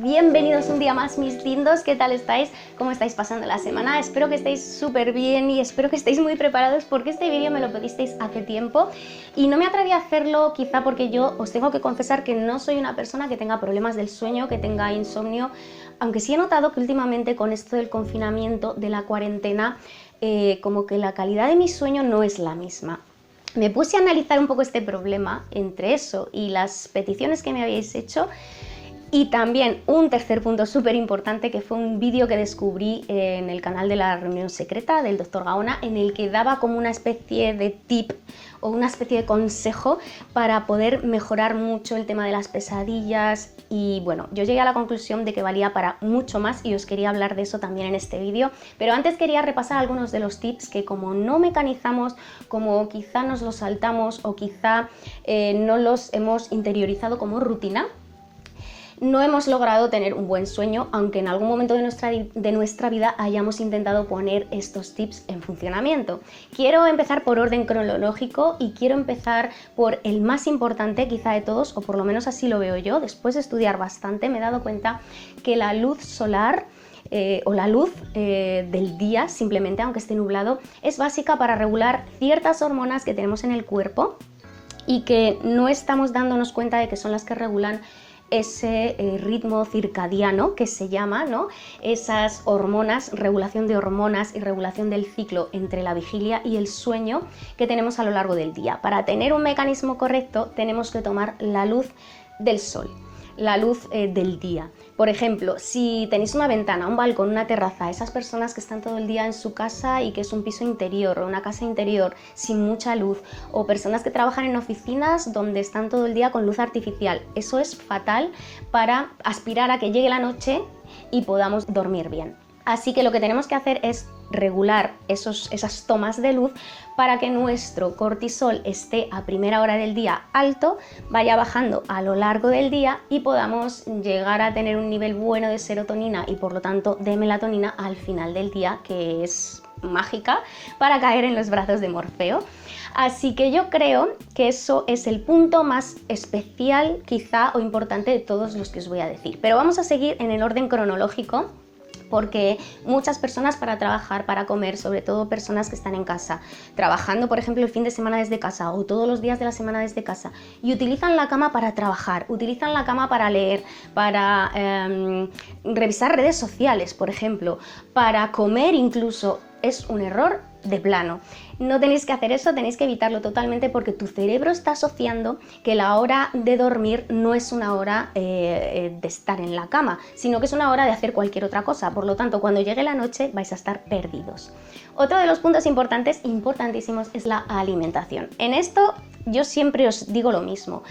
Bienvenidos un día más, mis lindos. ¿Qué tal estáis? ¿Cómo estáis pasando la semana? Espero que estéis súper bien y espero que estéis muy preparados porque este vídeo me lo pedisteis hace tiempo y no me atreví a hacerlo quizá porque yo os tengo que confesar que no soy una persona que tenga problemas del sueño, que tenga insomnio, aunque sí he notado que últimamente con esto del confinamiento, de la cuarentena, como que la calidad de mi sueño no es la misma. Me puse a analizar un poco este problema entre eso y las peticiones que me habéis hecho. Y también un tercer punto súper importante, que fue un vídeo que descubrí en el canal de la reunión secreta del Dr. Gaona, en el que daba como una especie de tip o una especie de consejo para poder mejorar mucho el tema de las pesadillas. Y bueno, yo llegué a la conclusión de que valía para mucho más y os quería hablar de eso también en este vídeo. Pero antes quería repasar algunos de los tips que, como no mecanizamos, como quizá nos los saltamos o quizá no los hemos interiorizado como rutina, no hemos logrado tener un buen sueño, aunque en algún momento de nuestra vida hayamos intentado poner estos tips en funcionamiento. Quiero empezar por orden cronológico y quiero empezar por el más importante quizá de todos, o por lo menos así lo veo yo. Después de estudiar bastante me he dado cuenta que la luz solar o la luz del día, simplemente aunque esté nublado, es básica para regular ciertas hormonas que tenemos en el cuerpo y que no estamos dándonos cuenta de que son las que regulan ese ritmo circadiano que se llama, ¿no? Esas hormonas, regulación de hormonas y regulación del ciclo entre la vigilia y el sueño que tenemos a lo largo del día. Para tener un mecanismo correcto tenemos que tomar la luz del sol, la luz del día. Por ejemplo, si tenéis una ventana, un balcón, una terraza, esas personas que están todo el día en su casa y que es un piso interior o una casa interior sin mucha luz, o personas que trabajan en oficinas donde están todo el día con luz artificial, eso es fatal para aspirar a que llegue la noche y podamos dormir bien. Así que lo que tenemos que hacer es regular esas tomas de luz para que nuestro cortisol esté a primera hora del día alto, vaya bajando a lo largo del día y podamos llegar a tener un nivel bueno de serotonina y por lo tanto de melatonina al final del día, que es mágica para caer en los brazos de Morfeo. Así que yo creo que eso es el punto más especial quizá o importante de todos los que os voy a decir. Pero vamos a seguir en el orden cronológico, porque muchas personas para trabajar, para comer, sobre todo personas que están en casa, trabajando por ejemplo el fin de semana desde casa o todos los días de la semana desde casa, y utilizan la cama para trabajar, utilizan la cama para leer, para revisar redes sociales, por ejemplo, para comer incluso. Es un error de plano. No tenéis que hacer eso, tenéis que evitarlo totalmente porque tu cerebro está asociando que la hora de dormir no es una hora de estar en la cama, sino que es una hora de hacer cualquier otra cosa. Por lo tanto, cuando llegue la noche vais a estar perdidos. Otro de los puntos importantísimos, es la alimentación. En esto yo siempre os digo lo mismo.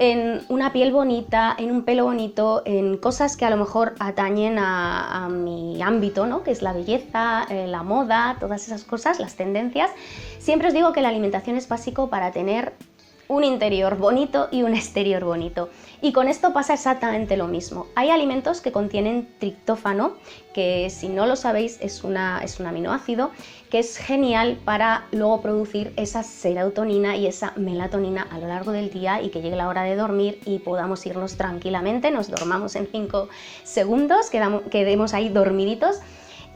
En una piel bonita, en un pelo bonito, en cosas que a lo mejor atañen a mi ámbito, ¿no? Que es la belleza, la moda, todas esas cosas, las tendencias. Siempre os digo que la alimentación es básico para tener un interior bonito y un exterior bonito. Y con esto pasa exactamente lo mismo. Hay alimentos que contienen triptófano, que si no lo sabéis es un aminoácido que es genial para luego producir esa serotonina y esa melatonina a lo largo del día y que llegue la hora de dormir y podamos irnos tranquilamente, nos dormamos en 5 segundos, quedemos ahí dormiditos.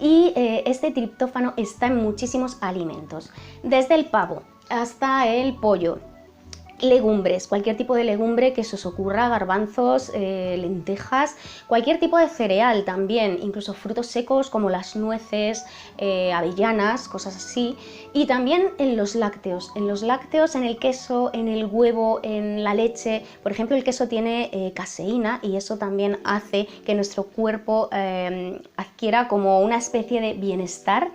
Y este triptófano está en muchísimos alimentos, desde el pavo hasta el pollo, legumbres, cualquier tipo de legumbre que se os ocurra, garbanzos, lentejas, cualquier tipo de cereal también, incluso frutos secos como las nueces, avellanas, cosas así. Y también en los lácteos, en el queso, en el huevo, en la leche. Por ejemplo, el queso tiene caseína y eso también hace que nuestro cuerpo adquiera como una especie de bienestar.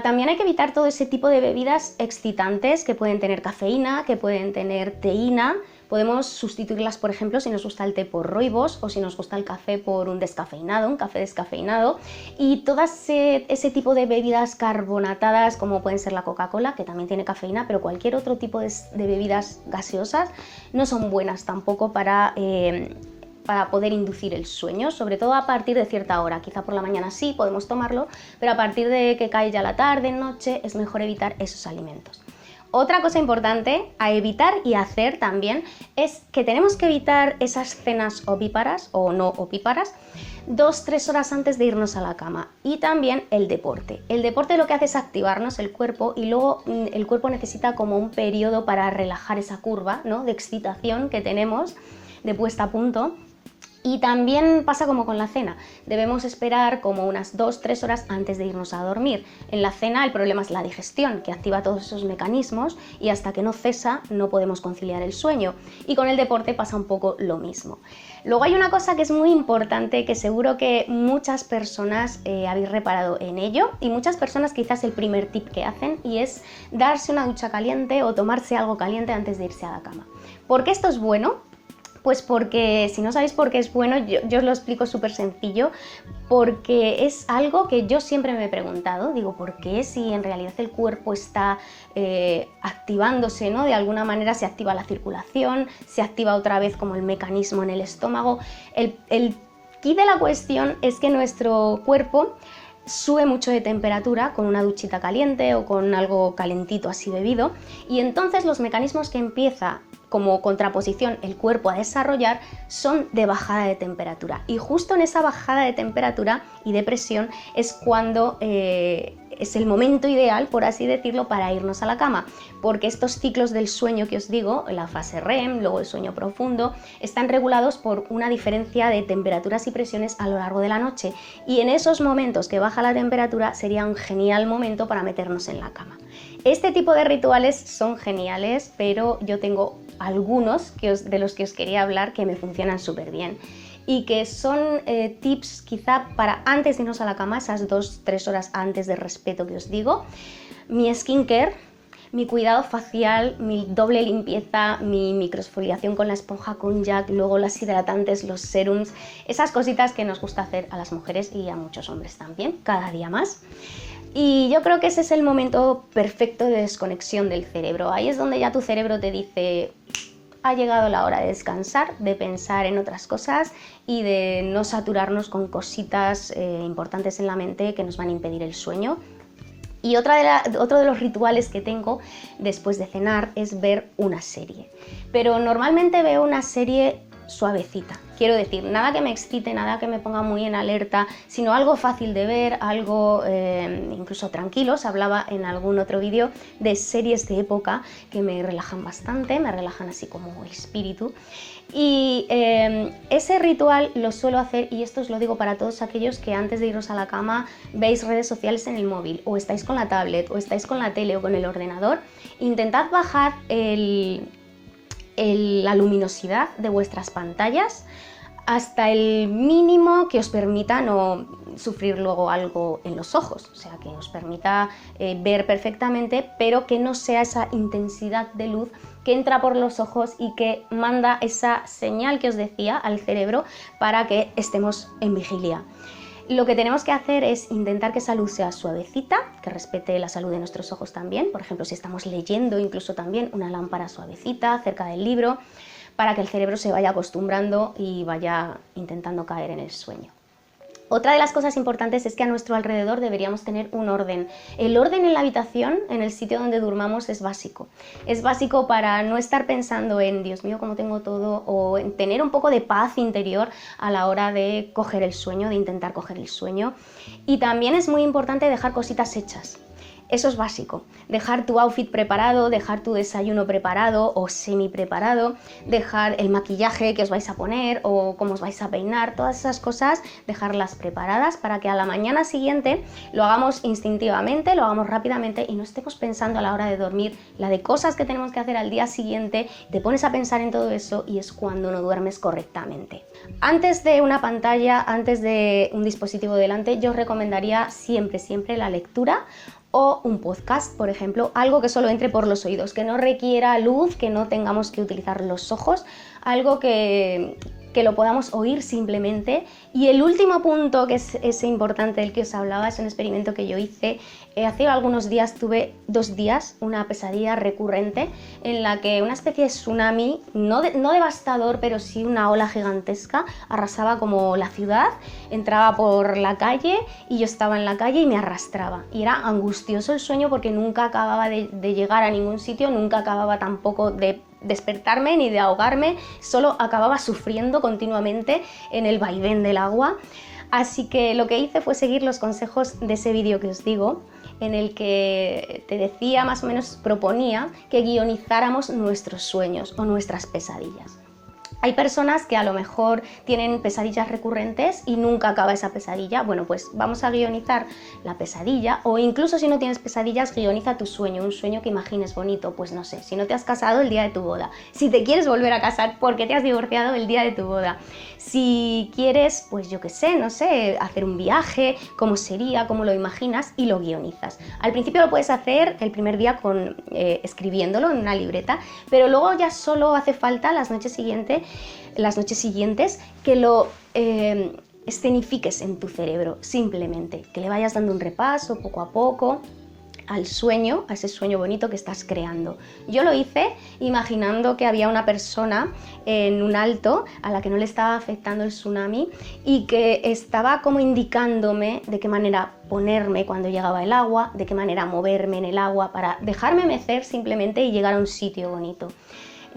También hay que evitar todo ese tipo de bebidas excitantes que pueden tener cafeína, que pueden tener teína. Podemos sustituirlas, por ejemplo, si nos gusta el té por roibos o si nos gusta el café por un descafeinado, un café descafeinado. Y todo ese tipo de bebidas carbonatadas, como pueden ser la Coca-Cola, que también tiene cafeína, pero cualquier otro tipo de bebidas gaseosas no son buenas tampoco para poder inducir el sueño, sobre todo a partir de cierta hora. Quizá por la mañana sí podemos tomarlo, pero a partir de que cae ya la tarde, noche, es mejor evitar esos alimentos. Otra cosa importante a evitar y hacer también es que tenemos que evitar esas cenas opíparas o no opíparas 2-3 horas antes de irnos a la cama. Y también el deporte. El deporte lo que hace es activarnos el cuerpo y luego el cuerpo necesita como un periodo para relajar esa curva, ¿no?, de excitación que tenemos de puesta a punto. Y también pasa como con la cena, debemos esperar como unas 2-3 horas antes de irnos a dormir. En la cena el problema es la digestión, que activa todos esos mecanismos y hasta que no cesa no podemos conciliar el sueño. Y con el deporte pasa un poco lo mismo. Luego hay una cosa que es muy importante, que seguro que muchas personas habéis reparado en ello y muchas personas quizás el primer tip que hacen, y es darse una ducha caliente o tomarse algo caliente antes de irse a la cama. ¿Por qué esto es bueno? Pues porque, si no sabéis por qué es bueno, yo os lo explico súper sencillo, porque es algo que yo siempre me he preguntado, digo, ¿por qué si en realidad el cuerpo está activándose, ¿no? De alguna manera se activa la circulación, se activa otra vez como el mecanismo en el estómago. El quid de la cuestión es que nuestro cuerpo sube mucho de temperatura con una duchita caliente o con algo calentito así bebido, y entonces los mecanismos que empieza como contraposición el cuerpo a desarrollar son de bajada de temperatura, y justo en esa bajada de temperatura y de presión es cuando es el momento ideal, por así decirlo, para irnos a la cama, porque estos ciclos del sueño que os digo, la fase REM, luego el sueño profundo, están regulados por una diferencia de temperaturas y presiones a lo largo de la noche, y en esos momentos que baja la temperatura sería un genial momento para meternos en la cama. Este tipo de rituales son geniales, pero yo tengo algunos de los que os quería hablar que me funcionan súper bien y que son tips quizá para antes de irnos a la cama, esas 2-3 horas antes de respeto que os digo. Mi skincare, mi cuidado facial, mi doble limpieza, mi microexfoliación con la esponja Konjac, luego las hidratantes, los serums, esas cositas que nos gusta hacer a las mujeres y a muchos hombres también, cada día más. Y yo creo que ese es el momento perfecto de desconexión del cerebro. Ahí es donde ya tu cerebro te dice: ha llegado la hora de descansar, de pensar en otras cosas y de no saturarnos con cositas importantes en la mente que nos van a impedir el sueño. Y otro de los rituales que tengo después de cenar es ver una serie. Pero normalmente veo una serie suavecita. Quiero decir, nada que me excite, nada que me ponga muy en alerta, sino algo fácil de ver, algo incluso tranquilo. Os hablaba en algún otro vídeo de series de época que me relajan bastante, me relajan así como el espíritu. Y ese ritual lo suelo hacer, y esto os lo digo para todos aquellos que antes de iros a la cama veis redes sociales en el móvil, o estáis con la tablet, o estáis con la tele o con el ordenador. Intentad bajar la luminosidad de vuestras pantallas hasta el mínimo que os permita no sufrir luego algo en los ojos, o sea, que os permita ver perfectamente, pero que no sea esa intensidad de luz que entra por los ojos y que manda esa señal que os decía al cerebro para que estemos en vigilia. Lo que tenemos que hacer es intentar que esa luz sea suavecita, que respete la salud de nuestros ojos también. Por ejemplo, si estamos leyendo, incluso también una lámpara suavecita cerca del libro, para que el cerebro se vaya acostumbrando y vaya intentando caer en el sueño. Otra de las cosas importantes es que a nuestro alrededor deberíamos tener un orden. El orden en la habitación, en el sitio donde durmamos, es básico. Es básico para no estar pensando en Dios mío, cómo tengo todo, o en tener un poco de paz interior a la hora de coger el sueño, de intentar coger el sueño. Y también es muy importante dejar cositas hechas. Eso es básico, dejar tu outfit preparado, dejar tu desayuno preparado o semi preparado, dejar el maquillaje que os vais a poner o cómo os vais a peinar, todas esas cosas, dejarlas preparadas para que a la mañana siguiente lo hagamos instintivamente, lo hagamos rápidamente y no estemos pensando a la hora de dormir la de cosas que tenemos que hacer al día siguiente. Te pones a pensar en todo eso y es cuando no duermes correctamente. Antes de una pantalla, antes de un dispositivo delante, yo os recomendaría siempre la lectura o un podcast, por ejemplo, algo que solo entre por los oídos, que no requiera luz, que no tengamos que utilizar los ojos, algo que que lo podamos oír simplemente. Y el último punto, que es ese importante del que os hablaba, es un experimento que yo hice. Hace algunos días tuve 2 días una pesadilla recurrente en la que una especie de tsunami, no devastador, pero sí una ola gigantesca, arrasaba como la ciudad, entraba por la calle y yo estaba en la calle y me arrastraba. Y era angustioso el sueño porque nunca acababa de llegar a ningún sitio, nunca acababa tampoco de despertarme ni de ahogarme, solo acababa sufriendo continuamente en el vaivén del agua. Así que lo que hice fue seguir los consejos de ese vídeo que os digo, en el que te decía, más o menos proponía, que guionizáramos nuestros sueños o nuestras pesadillas. Hay personas que a lo mejor tienen pesadillas recurrentes y nunca acaba esa pesadilla. Bueno, pues vamos a guionizar la pesadilla, o incluso si no tienes pesadillas, guioniza tu sueño, un sueño que imagines bonito. Pues no sé, si no te has casado, el día de tu boda. Si te quieres volver a casar porque te has divorciado, el día de tu boda. Si quieres, pues yo qué sé, no sé, hacer un viaje, cómo sería, cómo lo imaginas, y lo guionizas. Al principio lo puedes hacer el primer día escribiéndolo en una libreta, pero luego ya solo hace falta las noches siguientes que lo escenifiques en tu cerebro, simplemente, que le vayas dando un repaso poco a poco al sueño, a ese sueño bonito que estás creando. Yo lo hice imaginando que había una persona en un alto a la que no le estaba afectando el tsunami y que estaba como indicándome de qué manera ponerme cuando llegaba el agua, de qué manera moverme en el agua para dejarme mecer simplemente y llegar a un sitio bonito.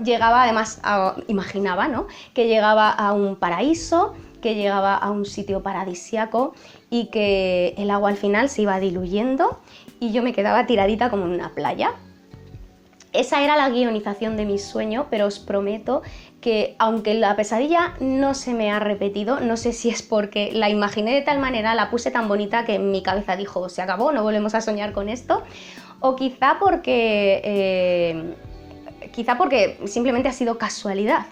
Llegaba además, imaginaba, ¿no?, que llegaba a un paraíso, que llegaba a un sitio paradisíaco y que el agua al final se iba diluyendo y yo me quedaba tiradita como en una playa. Esa era la guionización de mi sueño, pero os prometo que aunque la pesadilla no se me ha repetido, no sé si es porque la imaginé de tal manera, la puse tan bonita que en mi cabeza dijo, se acabó, no volvemos a soñar con esto, o quizá porque simplemente ha sido casualidad.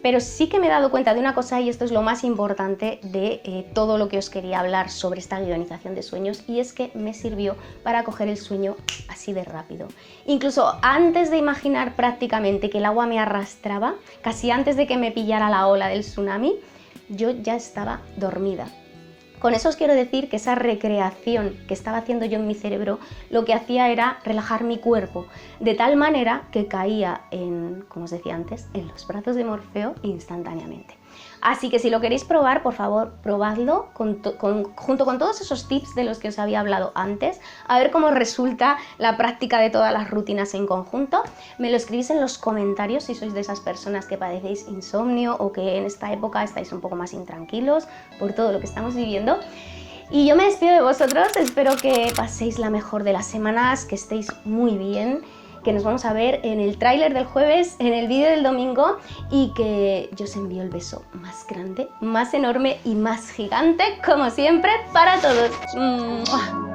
Pero sí que me he dado cuenta de una cosa, y esto es lo más importante de todo lo que os quería hablar sobre esta guionización de sueños, y es que me sirvió para coger el sueño así de rápido. Incluso antes de imaginar prácticamente que el agua me arrastraba, casi antes de que me pillara la ola del tsunami, yo ya estaba dormida. Con eso os quiero decir que esa recreación que estaba haciendo yo en mi cerebro, lo que hacía era relajar mi cuerpo, de tal manera que caía como os decía antes, en los brazos de Morfeo instantáneamente. Así que si lo queréis probar, por favor, probadlo junto con todos esos tips de los que os había hablado antes, a ver cómo resulta la práctica de todas las rutinas en conjunto. Me lo escribís en los comentarios si sois de esas personas que padecéis insomnio o que en esta época estáis un poco más intranquilos por todo lo que estamos viviendo. Y yo me despido de vosotros, espero que paséis la mejor de las semanas, que estéis muy bien, que nos vamos a ver en el tráiler del jueves, en el vídeo del domingo, y que yo os envío el beso más grande, más enorme y más gigante, como siempre, para todos. ¡Mua!